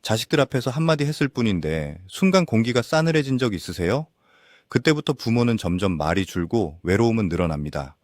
자식들 앞에서 한마디 했을 뿐인데 순간 공기가 싸늘해진 적 있으세요? 그때부터 부모는 점점 말이 줄고 외로움은 늘어납니다.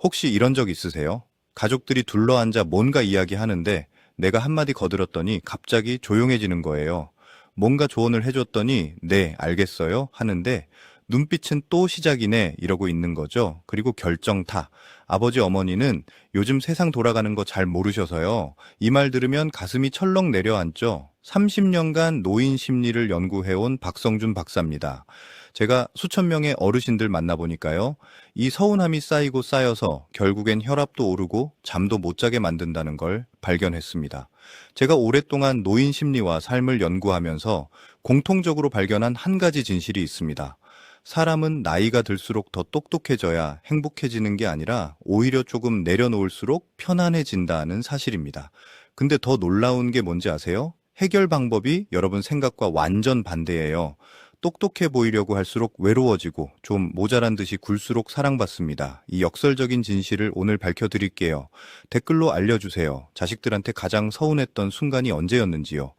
혹시 이런 적 있으세요? 가족들이 둘러앉아 뭔가 이야기하는데 내가 한마디 거들었더니 갑자기 조용해지는 거예요. 뭔가 조언을 해줬더니 네, 알겠어요 하는데 눈빛은 또 시작이네 이러고 있는 거죠. 그리고 결정타. 아버지 어머니는 요즘 세상 돌아가는 거 잘 모르셔서요. 이 말 들으면 가슴이 철렁 내려앉죠. 30년간 노인 심리를 연구해온 박성준 박사입니다. 제가 수천 명의 어르신들 만나보니까요. 이 서운함이 쌓이고 쌓여서 결국엔 혈압도 오르고 잠도 못 자게 만든다는 걸 발견했습니다. 제가 오랫동안 노인 심리와 삶을 연구하면서 공통적으로 발견한 한 가지 진실이 있습니다. 사람은 나이가 들수록 더 똑똑해져야 행복해지는 게 아니라 오히려 조금 내려놓을수록 편안해진다는 사실입니다. 근데 더 놀라운 게 뭔지 아세요? 해결 방법이 여러분 생각과 완전 반대예요. 똑똑해 보이려고 할수록 외로워지고 좀 모자란 듯이 굴수록 사랑받습니다. 이 역설적인 진실을 오늘 밝혀드릴게요. 댓글로 알려주세요. 자식들한테 가장 서운했던 순간이 언제였는지요.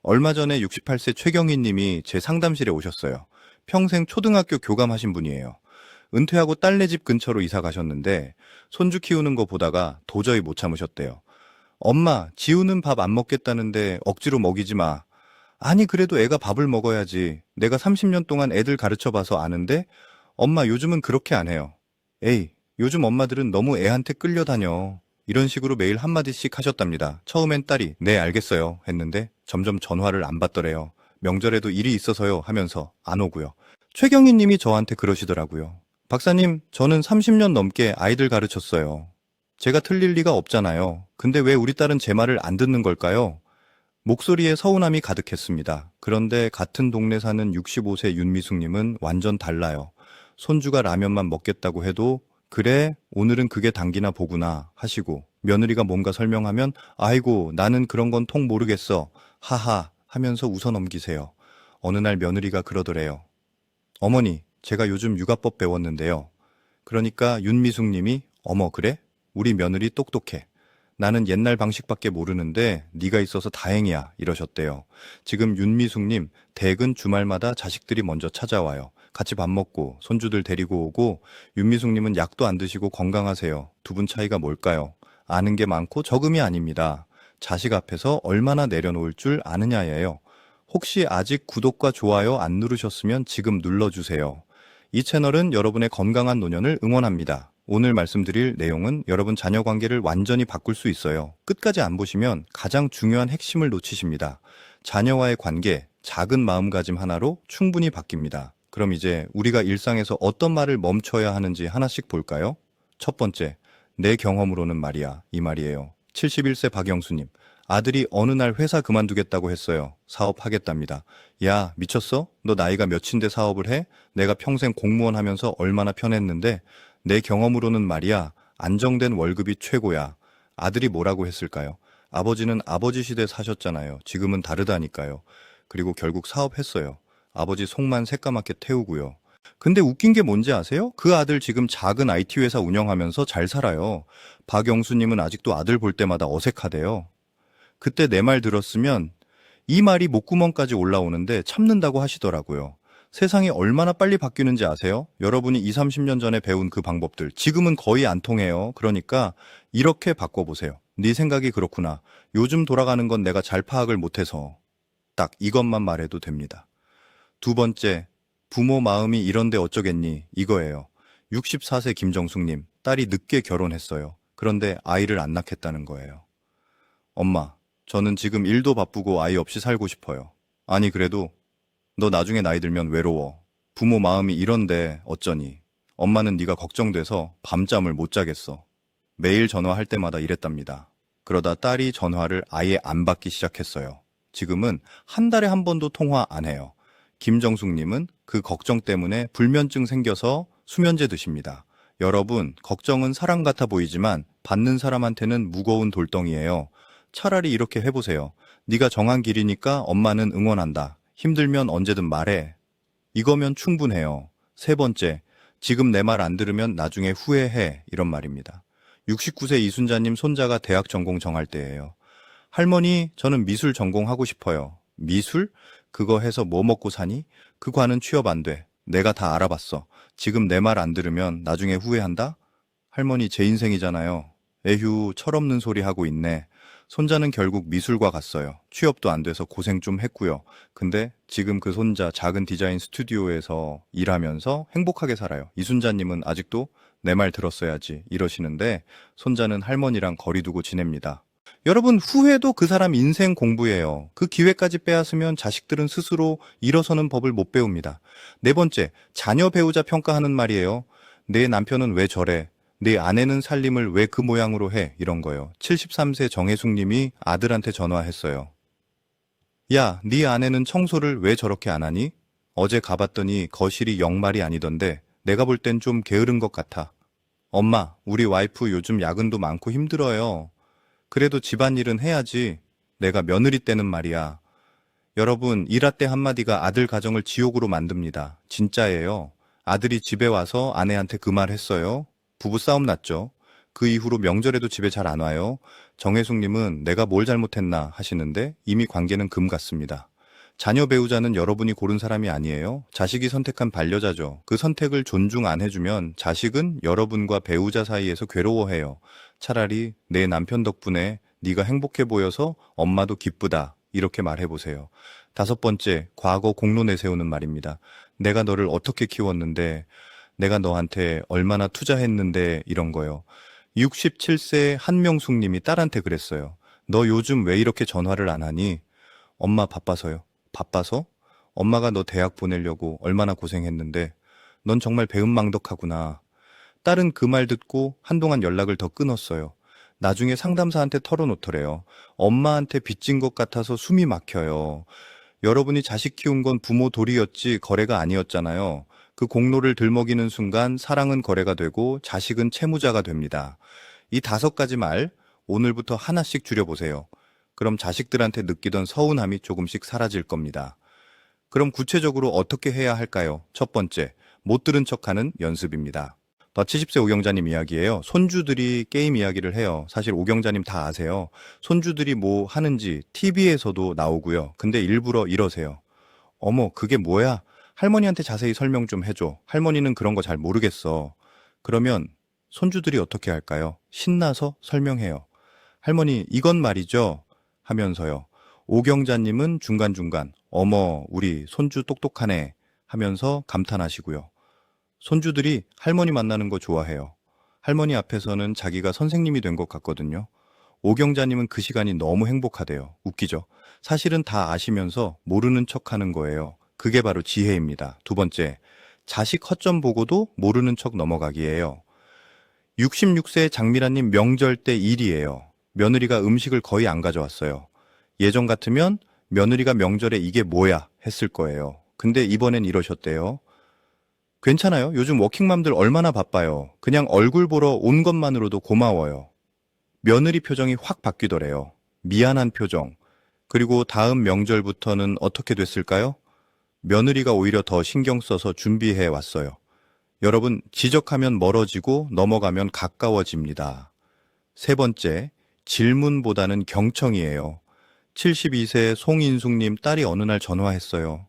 얼마 전에 68세 최경희 님이 제 상담실에 오셨어요. 평생 초등학교 교감하신 분이에요. 은퇴하고 딸네 집 근처로 이사 가셨는데 손주 키우는 거 보다가 도저히 못 참으셨대요. 엄마, 지우는 밥 안 먹겠다는데 억지로 먹이지 마. 아니, 그래도 애가 밥을 먹어야지. 내가 30년 동안 애들 가르쳐봐서 아는데 엄마 요즘은 그렇게 안 해요. 에이, 요즘 엄마들은 너무 애한테 끌려다녀. 이런 식으로 매일 한마디씩 하셨답니다. 처음엔 딸이 네, 알겠어요 했는데 점점 전화를 안 받더래요. 명절에도 일이 있어서요 하면서 안 오고요. 최경희 님이 저한테 그러시더라고요. 박사님, 저는 30년 넘게 아이들 가르쳤어요. 제가 틀릴 리가 없잖아요. 근데 왜 우리 딸은 제 말을 안 듣는 걸까요? 목소리에 서운함이 가득했습니다. 그런데 같은 동네 사는 65세 윤미숙님은 완전 달라요. 손주가 라면만 먹겠다고 해도 그래, 오늘은 그게 당기나 보구나 하시고 며느리가 뭔가 설명하면 아이고, 나는 그런 건 통 모르겠어. 하하 하면서 웃어 넘기세요. 어느 날 며느리가 그러더래요. 어머니, 제가 요즘 육아법 배웠는데요. 그러니까 윤미숙님이 어머 그래? 우리 며느리 똑똑해. 나는 옛날 방식밖에 모르는데 네가 있어서 다행이야 이러셨대요. 지금 윤미숙님 대근 주말마다 자식들이 먼저 찾아와요. 같이 밥 먹고 손주들 데리고 오고 윤미숙님은 약도 안 드시고 건강하세요. 두 분 차이가 뭘까요? 아는 게 많고 적음이 아닙니다. 자식 앞에서 얼마나 내려놓을 줄 아느냐예요. 혹시 아직 구독과 좋아요 안 누르셨으면 지금 눌러주세요. 이 채널은 여러분의 건강한 노년을 응원합니다. 오늘 말씀드릴 내용은 여러분 자녀 관계를 완전히 바꿀 수 있어요. 끝까지 안 보시면 가장 중요한 핵심을 놓치십니다. 자녀와의 관계, 작은 마음가짐 하나로 충분히 바뀝니다. 그럼 이제 우리가 일상에서 어떤 말을 멈춰야 하는지 하나씩 볼까요? 첫 번째, 내 경험으로는 말이야, 이 말이에요. 71세 박영수님, 아들이 어느 날 회사 그만두겠다고 했어요. 사업하겠답니다. 야, 미쳤어? 너 나이가 몇인데 사업을 해? 내가 평생 공무원 하면서 얼마나 편했는데 내 경험으로는 말이야, 안정된 월급이 최고야. 아들이 뭐라고 했을까요? 아버지는 아버지 시대 사셨잖아요. 지금은 다르다니까요. 그리고 결국 사업했어요. 아버지 속만 새까맣게 태우고요. 근데 웃긴 게 뭔지 아세요? 그 아들 지금 작은 IT 회사 운영하면서 잘 살아요. 박영수님은 아직도 아들 볼 때마다 어색하대요. 그때 내 말 들었으면 이 말이 목구멍까지 올라오는데 참는다고 하시더라고요. 세상이 얼마나 빨리 바뀌는지 아세요? 여러분이 20, 30년 전에 배운 그 방법들 지금은 거의 안 통해요. 그러니까 이렇게 바꿔보세요. 네 생각이 그렇구나. 요즘 돌아가는 건 내가 잘 파악을 못해서. 딱 이것만 말해도 됩니다. 두 번째, 부모 마음이 이런데 어쩌겠니? 이거예요. 64세 김정숙님, 딸이 늦게 결혼했어요. 그런데 아이를 안 낳겠다는 거예요. 엄마, 저는 지금 일도 바쁘고 아이 없이 살고 싶어요. 아니 그래도 너 나중에 나이 들면 외로워. 부모 마음이 이런데 어쩌니. 엄마는 네가 걱정돼서 밤잠을 못 자겠어. 매일 전화할 때마다 이랬답니다. 그러다 딸이 전화를 아예 안 받기 시작했어요. 지금은 한 달에 한 번도 통화 안 해요. 김정숙님은 그 걱정 때문에 불면증 생겨서 수면제 드십니다. 여러분, 걱정은 사랑 같아 보이지만 받는 사람한테는 무거운 돌덩이에요. 차라리 이렇게 해보세요. 네가 정한 길이니까 엄마는 응원한다. 힘들면 언제든 말해. 이거면 충분해요. 세 번째, 지금 내 말 안 들으면 나중에 후회해. 이런 말입니다. 69세 이순자님 손자가 대학 전공 정할 때예요. 할머니, 저는 미술 전공하고 싶어요. 미술? 그거 해서 뭐 먹고 사니? 그 과는 취업 안 돼. 내가 다 알아봤어. 지금 내 말 안 들으면 나중에 후회한다? 할머니 제 인생이잖아요. 에휴, 철없는 소리 하고 있네. 손자는 결국 미술과 갔어요. 취업도 안 돼서 고생 좀 했고요. 근데 지금 그 손자 작은 디자인 스튜디오에서 일하면서 행복하게 살아요. 이순자님은 아직도 내 말 들었어야지 이러시는데 손자는 할머니랑 거리 두고 지냅니다. 여러분, 후회도 그 사람 인생 공부예요. 그 기회까지 빼앗으면 자식들은 스스로 일어서는 법을 못 배웁니다. 네 번째, 자녀 배우자 평가하는 말이에요. 내 남편은 왜 저래? 내 아내는 살림을 왜 그 모양으로 해? 이런 거요. 73세 정혜숙 님이 아들한테 전화했어요. 야, 네 아내는 청소를 왜 저렇게 안 하니? 어제 가봤더니 거실이 영말이 아니던데 내가 볼 땐 좀 게으른 것 같아. 엄마, 우리 와이프 요즘 야근도 많고 힘들어요. 그래도 집안일은 해야지. 내가 며느리 때는 말이야. 여러분, 일화때 한마디가 아들 가정을 지옥으로 만듭니다. 진짜예요. 아들이 집에 와서 아내한테 그 말 했어요. 부부싸움 났죠. 그 이후로 명절에도 집에 잘 안 와요. 정혜숙님은 내가 뭘 잘못했나 하시는데 이미 관계는 금 같습니다. 자녀 배우자는 여러분이 고른 사람이 아니에요. 자식이 선택한 반려자죠. 그 선택을 존중 안 해주면 자식은 여러분과 배우자 사이에서 괴로워해요. 차라리 내 남편 덕분에 네가 행복해 보여서 엄마도 기쁘다. 이렇게 말해보세요. 다섯 번째, 과거 공로 내세우는 말입니다. 내가 너를 어떻게 키웠는데, 내가 너한테 얼마나 투자했는데 이런 거요. 67세 한명숙 님이 딸한테 그랬어요. 너 요즘 왜 이렇게 전화를 안 하니? 엄마 바빠서요. 바빠서? 엄마가 너 대학 보내려고 얼마나 고생했는데 넌 정말 배은망덕하구나. 딸은 그 말 듣고 한동안 연락을 더 끊었어요. 나중에 상담사한테 털어놓더래요. 엄마한테 빚진 것 같아서 숨이 막혀요. 여러분이 자식 키운 건 부모 도리였지 거래가 아니었잖아요. 그 공로를 들먹이는 순간 사랑은 거래가 되고 자식은 채무자가 됩니다. 이 다섯 가지 말 오늘부터 하나씩 줄여보세요. 그럼 자식들한테 느끼던 서운함이 조금씩 사라질 겁니다. 그럼 구체적으로 어떻게 해야 할까요? 첫 번째, 못 들은 척하는 연습입니다. 더 70세 오경자님 이야기예요. 손주들이 게임 이야기를 해요. 사실 오경자님 다 아세요. 손주들이 뭐 하는지 TV에서도 나오고요. 근데 일부러 이러세요. 어머, 그게 뭐야? 할머니한테 자세히 설명 좀 해줘. 할머니는 그런 거 잘 모르겠어. 그러면 손주들이 어떻게 할까요? 신나서 설명해요. 할머니, 이건 말이죠. 하면서요. 오경자님은 중간중간, 어머, 우리 손주 똑똑하네. 하면서 감탄하시고요. 손주들이 할머니 만나는 거 좋아해요. 할머니 앞에서는 자기가 선생님이 된 것 같거든요. 오경자님은 그 시간이 너무 행복하대요. 웃기죠? 사실은 다 아시면서 모르는 척 하는 거예요. 그게 바로 지혜입니다. 두 번째, 자식 허점 보고도 모르는 척 넘어가기예요. 66세 장미라님 명절 때 일이에요. 며느리가 음식을 거의 안 가져왔어요. 예전 같으면 며느리가 명절에 이게 뭐야 했을 거예요. 근데 이번엔 이러셨대요. 괜찮아요. 요즘 워킹맘들 얼마나 바빠요. 그냥 얼굴 보러 온 것만으로도 고마워요. 며느리 표정이 확 바뀌더래요. 미안한 표정. 그리고 다음 명절부터는 어떻게 됐을까요? 며느리가 오히려 더 신경 써서 준비해 왔어요. 여러분, 지적하면 멀어지고 넘어가면 가까워집니다. 세 번째, 질문보다는 경청이에요. 72세 송인숙님 딸이 어느 날 전화했어요.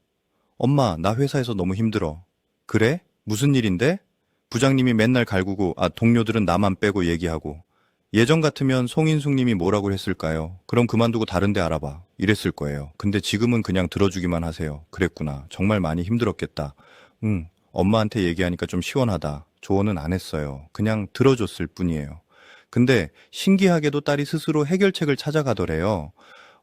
엄마, 나 회사에서 너무 힘들어. 그래? 무슨 일인데? 부장님이 맨날 갈구고, 동료들은 나만 빼고 얘기하고. 예전 같으면 송인숙님이 뭐라고 했을까요? 그럼 그만두고 다른 데 알아봐. 이랬을 거예요. 근데 지금은 그냥 들어주기만 하세요. 그랬구나. 정말 많이 힘들었겠다. 엄마한테 얘기하니까 좀 시원하다. 조언은 안 했어요. 그냥 들어줬을 뿐이에요. 근데 신기하게도 딸이 스스로 해결책을 찾아가더래요.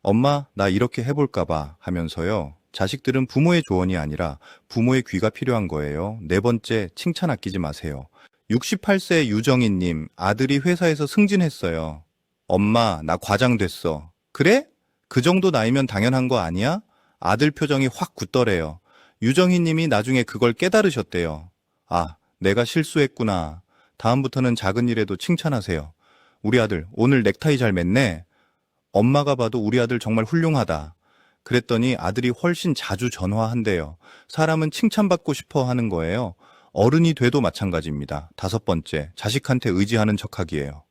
엄마, 나 이렇게 해볼까 봐 하면서요. 자식들은 부모의 조언이 아니라 부모의 귀가 필요한 거예요. 네 번째, 칭찬 아끼지 마세요. 68세 유정희님, 아들이 회사에서 승진했어요. 엄마, 나 과장 됐어. 그래? 그 정도 나이면 당연한 거 아니야? 아들 표정이 확 굳더래요. 유정희님이 나중에 그걸 깨달으셨대요. 아, 내가 실수했구나. 다음부터는 작은 일에도 칭찬하세요. 우리 아들, 오늘 넥타이 잘 맸네. 엄마가 봐도 우리 아들 정말 훌륭하다. 그랬더니 아들이 훨씬 자주 전화한대요. 사람은 칭찬받고 싶어 하는 거예요. 어른이 돼도 마찬가지입니다. 다섯 번째, 자식한테 의지하는 척하기예요.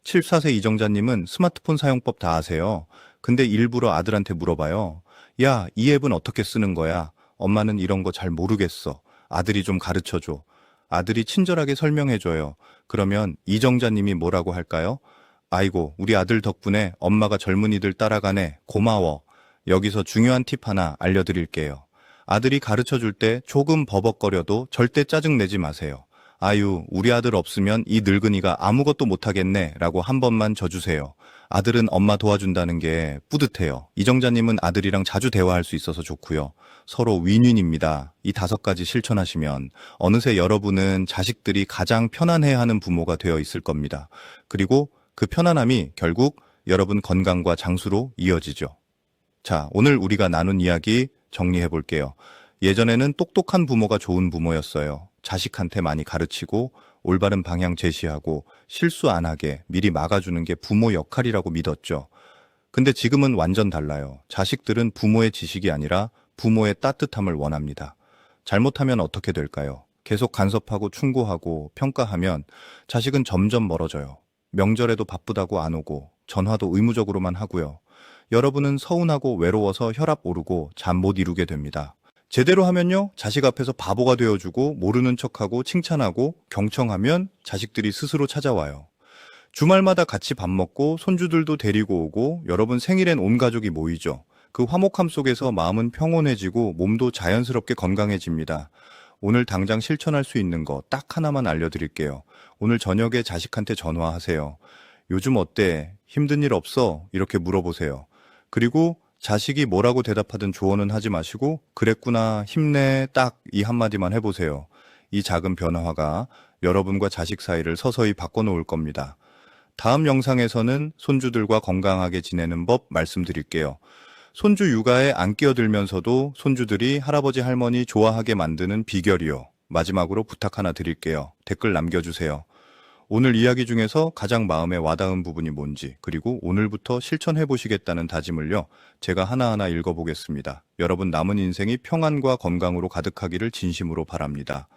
74세 이정자님은 스마트폰 사용법 다 아세요. 근데 일부러 아들한테 물어봐요. 야, 이 앱은 어떻게 쓰는 거야? 엄마는 이런 거 잘 모르겠어. 아들이 좀 가르쳐 줘. 아들이 친절하게 설명해 줘요. 그러면 이정자님이 뭐라고 할까요? 아이고, 우리 아들 덕분에 엄마가 젊은이들 따라가네. 고마워. 여기서 중요한 팁 하나 알려드릴게요. 아들이 가르쳐 줄 때 조금 버벅거려도 절대 짜증내지 마세요. 아유, 우리 아들 없으면 이 늙은이가 아무것도 못하겠네 라고 한 번만 져주세요. 아들은 엄마 도와준다는 게 뿌듯해요. 이정자님은 아들이랑 자주 대화할 수 있어서 좋고요. 서로 윈윈입니다. 이 5가지 실천하시면 어느새 여러분은 자식들이 가장 편안해하는 부모가 되어 있을 겁니다. 그리고 그 편안함이 결국 여러분 건강과 장수로 이어지죠. 자, 오늘 우리가 나눈 이야기 정리해 볼게요. 예전에는 똑똑한 부모가 좋은 부모였어요. 자식한테 많이 가르치고 올바른 방향 제시하고 실수 안 하게 미리 막아주는 게 부모 역할이라고 믿었죠. 근데 지금은 완전 달라요. 자식들은 부모의 지식이 아니라 부모의 따뜻함을 원합니다. 잘못하면 어떻게 될까요? 계속 간섭하고 충고하고 평가하면 자식은 점점 멀어져요. 명절에도 바쁘다고 안 오고 전화도 의무적으로만 하고요. 여러분은 서운하고 외로워서 혈압 오르고 잠 못 이루게 됩니다. 제대로 하면요, 자식 앞에서 바보가 되어주고 모르는 척하고 칭찬하고 경청하면 자식들이 스스로 찾아와요. 주말마다 같이 밥 먹고 손주들도 데리고 오고 여러분 생일엔 온 가족이 모이죠. 그 화목함 속에서 마음은 평온해지고 몸도 자연스럽게 건강해집니다. 오늘 당장 실천할 수 있는 거 딱 하나만 알려드릴게요. 오늘 저녁에 자식한테 전화하세요. 요즘 어때? 힘든 일 없어? 이렇게 물어보세요. 그리고 자식이 뭐라고 대답하든 조언은 하지 마시고 그랬구나, 힘내, 딱 이 한마디만 해보세요. 이 작은 변화가 여러분과 자식 사이를 서서히 바꿔놓을 겁니다. 다음 영상에서는 손주들과 건강하게 지내는 법 말씀드릴게요. 손주 육아에 안 끼어들면서도 손주들이 할아버지 할머니 좋아하게 만드는 비결이요. 마지막으로 부탁 하나 드릴게요. 댓글 남겨주세요. 오늘 이야기 중에서 가장 마음에 와닿은 부분이 뭔지, 그리고 오늘부터 실천해 보시겠다는 다짐을요, 제가 하나하나 읽어보겠습니다. 여러분 남은 인생이 평안과 건강으로 가득하기를 진심으로 바랍니다.